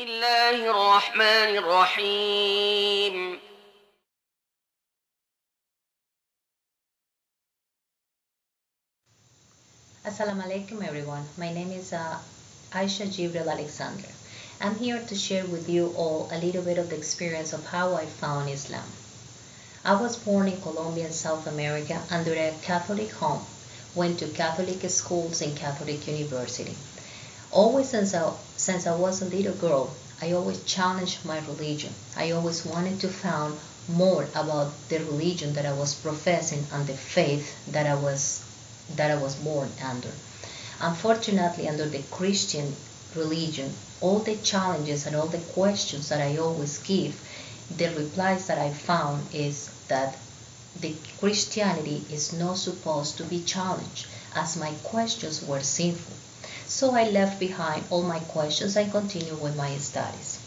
الله الرحمن الرحيم. Assalamu alaikum everyone. My name is Aisha Jibril Alexander. I'm here to share with you all a little bit of the experience of how I found Islam. I was born in Colombia, South America, under a Catholic home, went to Catholic schools and Catholic university. Always since I was a little girl, I always challenged my religion. I always wanted to find more about the religion that I was professing and the faith that I was born under. Unfortunately, under the Christian religion, all the challenges and all the questions that I always give, the replies that I found is that the Christianity is not supposed to be challenged, as my questions were sinful. So I left behind all my questions and continued with my studies.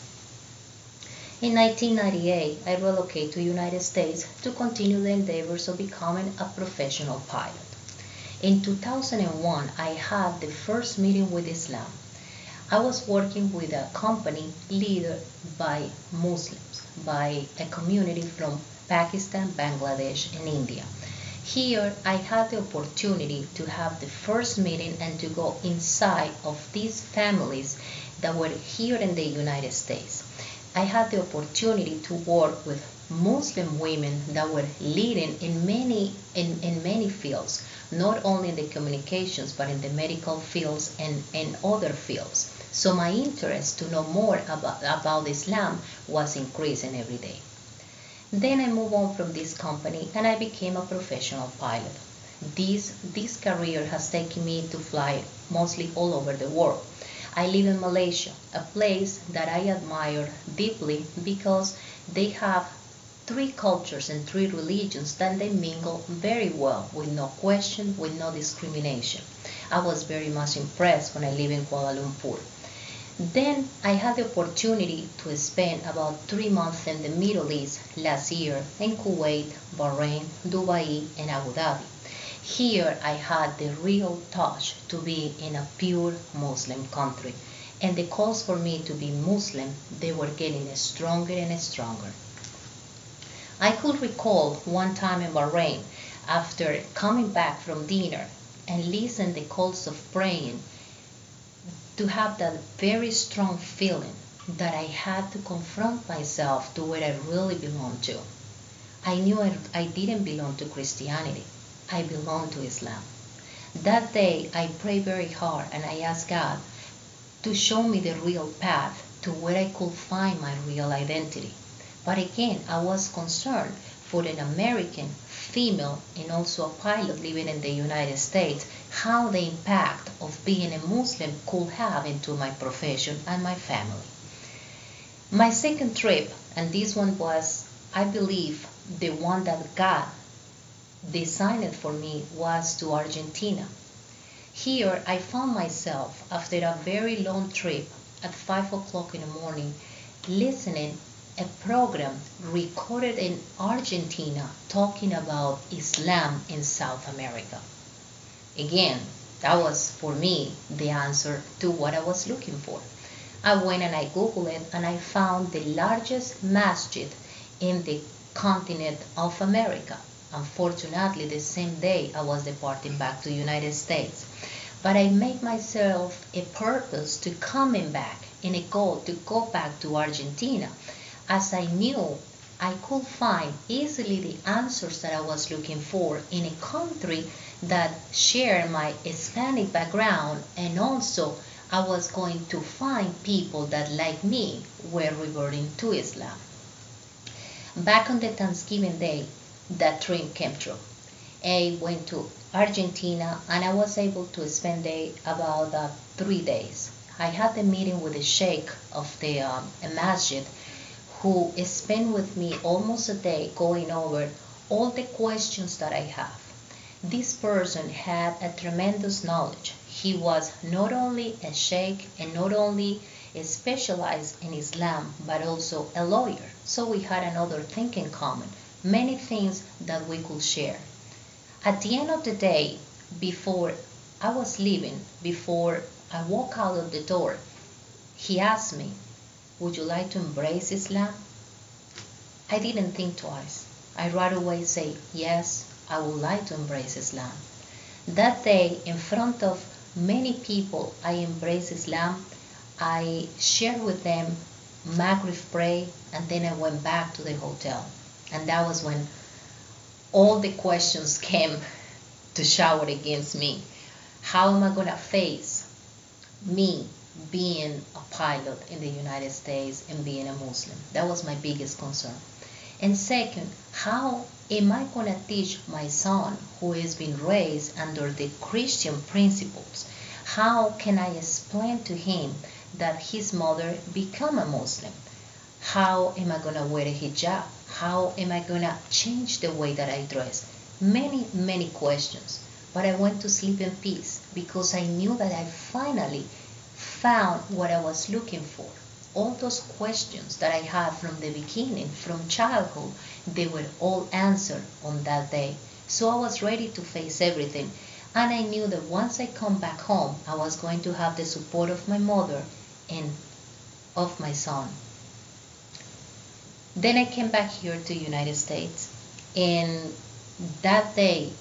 In 1998, I relocated to the United States to continue the endeavors of becoming a professional pilot. In 2001, I had the first meeting with Islam. I was working with a company led by Muslims, by a community from Pakistan, Bangladesh, and India. Here, I had the opportunity to have the first meeting and to go inside of these families that were here in the United States. I had the opportunity to work with Muslim women that were leading in many fields, not only in the communications but in the medical fields and other fields. So my interest to know more about Islam was increasing every day. Then I moved on from this company and I became a professional pilot. This career has taken me to fly mostly all over the world. I live in Malaysia, a place that I admire deeply because they have three cultures and three religions that they mingle very well with no question, with no discrimination. I was very much impressed when I lived in Kuala Lumpur. Then I had the opportunity to spend about 3 months in the Middle East last year in Kuwait, Bahrain, Dubai, and Abu Dhabi. Here I had the real touch to be in a pure Muslim country, and the calls for me to be Muslim, they were getting stronger and stronger. I could recall one time in Bahrain, after coming back from dinner and listening the calls of praying, to have that very strong feeling that I had to confront myself to where I really belong to. I knew I didn't belong to Christianity. I belonged to Islam. That day I prayed very hard and I asked God to show me the real path to where I could find my real identity. But again, I was concerned for an American female and also a pilot living in the United States, how the impact of being a Muslim could have into my profession and my family. My second trip, and this one was, I believe, the one that God designed for me, was to Argentina. Here I found myself, after a very long trip, at 5 o'clock in the morning, listening a program recorded in Argentina talking about Islam in South America. Again, that was for me the answer to what I was looking for. I went and I Googled it and I found the largest masjid in the continent of America. Unfortunately, the same day I was departing back to the United States. But I made myself a purpose to coming back and a goal to go back to Argentina, as I knew I could find easily the answers that I was looking for in a country that shared my Hispanic background, and also I was going to find people that, like me, were reverting to Islam. Back on the Thanksgiving Day, that dream came true. I went to Argentina and I was able to spend about 3 days. I had a meeting with the sheikh of the masjid, who spent with me almost a day going over all the questions that I have. This person had a tremendous knowledge. He was not only a sheikh and not only specialized in Islam, but also a lawyer. So we had another thing in common, many things that we could share. At the end of the day, before I was leaving, before I walked out of the door, he asked me, would you like to embrace Islam? I didn't think twice. I right away say, yes, I would like to embrace Islam. That day, in front of many people, I embraced Islam. I shared with them Maghrib prayer, and then I went back to the hotel. And that was when all the questions came to shower against me. How am I going to face me being a pilot in the United States and being a Muslim? That was my biggest concern. And second, how am I going to teach my son, who has been raised under the Christian principles, how can I explain to him that his mother became a Muslim? How am I going to wear a hijab? How am I going to change the way that I dress? Many, many questions. But I went to sleep in peace because I knew that I finally found what I was looking for. All those questions that I had from the beginning, from childhood, they were all answered on that day. So I was ready to face everything. And I knew that once I come back home, I was going to have the support of my mother and of my son. Then I came back here to the United States, and that day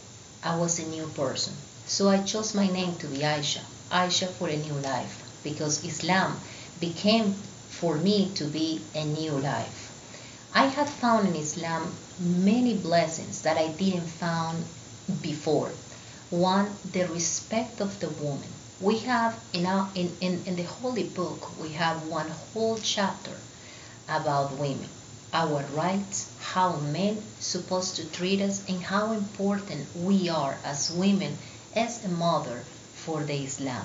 I was a new person. So I chose my name to be Aisha, Aisha for a new life, because Islam became for me to be a new life. I had found in Islam many blessings that I didn't found before. One, the respect of the woman. We have in the Holy Book, we have one whole chapter about women, our rights, how men supposed to treat us, and how important we are as women, as a mother for the Islam.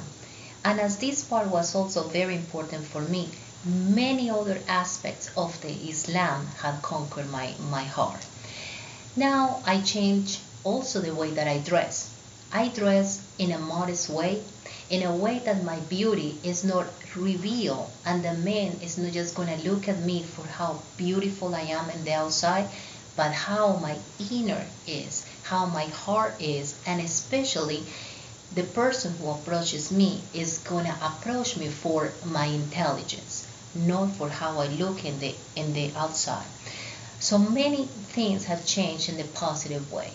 And as this part was also very important for me, many other aspects of the Islam had conquered my heart. Now I change also the way that I dress. I dress in a modest way, in a way that my beauty is not revealed, and the man is not just going to look at me for how beautiful I am in the outside, but how my inner is, how my heart is, and especially the person who approaches me is going to approach me for my intelligence, not for how I look in the outside. So many things have changed in the positive way.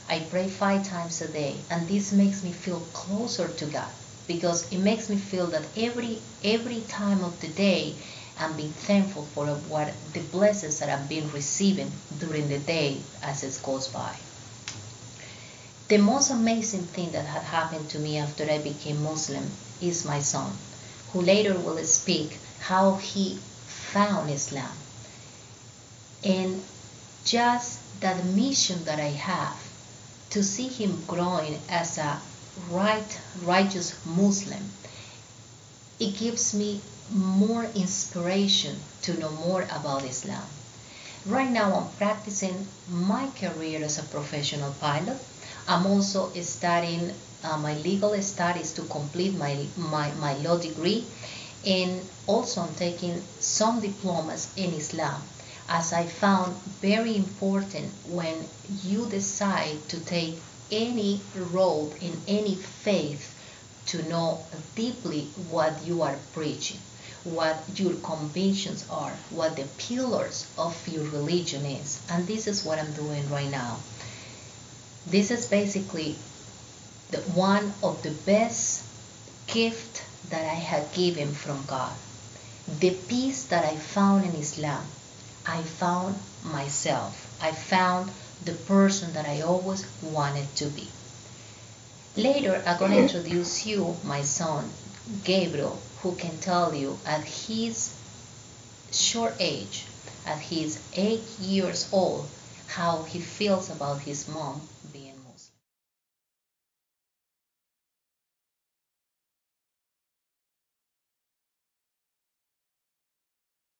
I pray 5 times a day, and this makes me feel closer to God, because it makes me feel that every time of the day I'm being thankful for what the blessings that I've been receiving during the day as it goes by. The most amazing thing that had happened to me after I became Muslim is my son, who later will speak how he found Islam. And just that mission that I have to see him growing as a righteous Muslim, it gives me more inspiration to know more about Islam. Right now I'm practicing my career as a professional pilot. I'm also studying my legal studies to complete my law degree, and also I'm taking some diplomas in Islam, as I found very important when you decide to take any road in any faith to know deeply what you are preaching, what your convictions are, what the pillars of your religion is. And this is what I'm doing right now. This is basically one of the best gifts that I had given from God. The peace that I found in Islam, I found myself. I found the person that I always wanted to be. Later, I'm going to introduce you my son, Gabriel, who can tell you at his short age, at his 8 years old, how he feels about his mom